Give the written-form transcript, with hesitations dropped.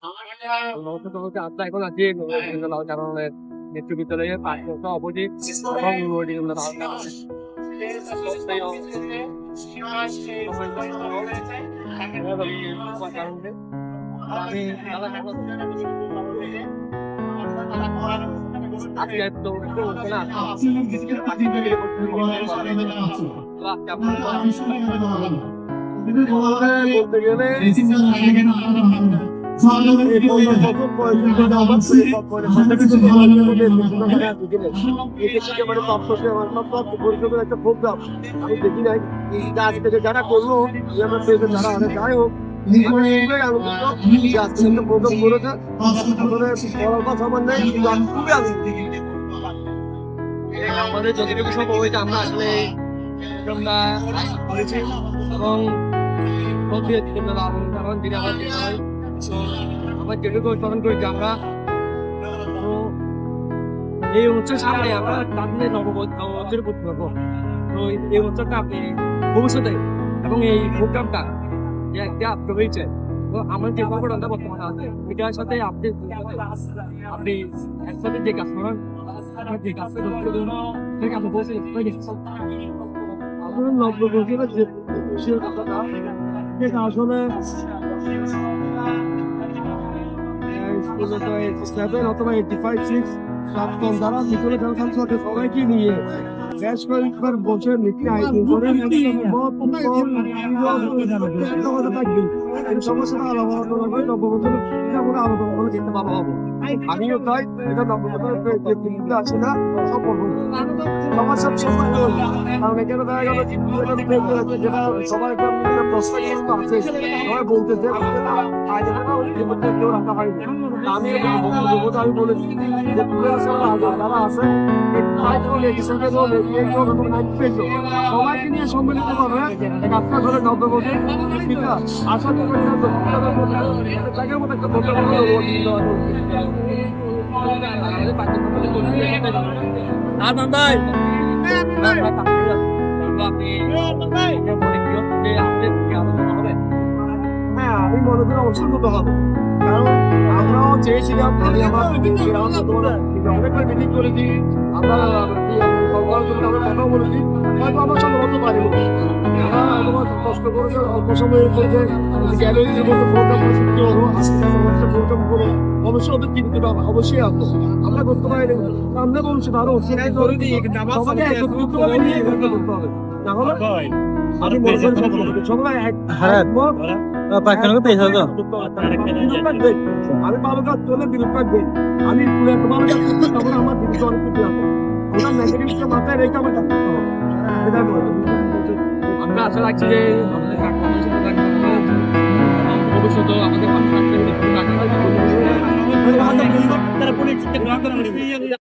আমরা এখন আছি কারণের বিশ্ববিদ্যালয়ের পাঠ্যক্রম অপোজিট বলতে গেলে একটা প্রোগ্রাম আমি দেখি নাই আজ থেকে যারা করলো যারা অনেক যাই হোক প্রোগ্রাম করেছে বলার কথা আমার নেই কিন্তু আমি খুবই আনন্দিত আমাদের যতটুকু সম্ভব হয়েছে আমরা আসলে প্রোগ্রামটা করেছি এবং আমার যেটুকু উৎপাদন করেছি আমরা এই উৎসবের সামনে আমরা তাদের নববছর করতে পারবো তো এই উৎসবটা আপনি ভবিষ্যতে এবং এই প্রোগ্রামটা যে একটা আপনি হয়েছে তো আমার যে প্রোগ্রামটা বর্তমানে আছে এটার সাথে আপনি একসাথে যে কাজ করেন যে কাজ ঠিক আছে বলছি আপনার নববছরের যে বিষয়ের কথাটা সেটা আসলে অথবা 85-6 প্রাক্তন যারা ভিতরে জনসংখ্যা সবাইকে নিয়ে বেশ কয়েকবার বছর নীতি আয়োজন করে সমস্যাটা আলাদা আলাদা করে দেখতে ভালো হবে আমিও তাই এটা নববছরের আছে না সব সমস্যা কারণ এখানে দেখা গেল যেটা সবাই আছে সবাই বলতেছে কেউ রাখা হয়নি আমি বলেছি যে যারা আছে সবাইকে নিয়ে সম্মিলিত ভাবে রাস্তা ধরে নববছর আশা করি জায়গার মতো একটা হ্যাঁ আমি মনে করি অবশ্যই হতে হবে কারণ আমরাও চেয়েছিলাম আমি আমার অনেকবার মিটিং করেছি আমরা কথাও বলেছি হয়তো আমার সঙ্গে হতে পারি কষ্ট করেছে অল্প সময় করেছে গ্যালারির মধ্যে প্রোগ্রাম সৃষ্টি হলো প্রোগ্রাম করে অবশ্যই ওদের কিনতে হবে অবশ্যই আসবো আমরা করতে পারি আমরা বলছি আরো নিয়ে করতে হবে না হলে আমি মনে করি সবাই আমি বাবু কাজ চলে বিরোধ থাকবে আমি তোমার তখন আমার দিদিকে অনেক কিছু যাবো ওটা নেগেটিভকে মাথায় রেখে আমার থাকতে হবে আমরা আশা রাখছি যে ভবিষ্যতে আমাদের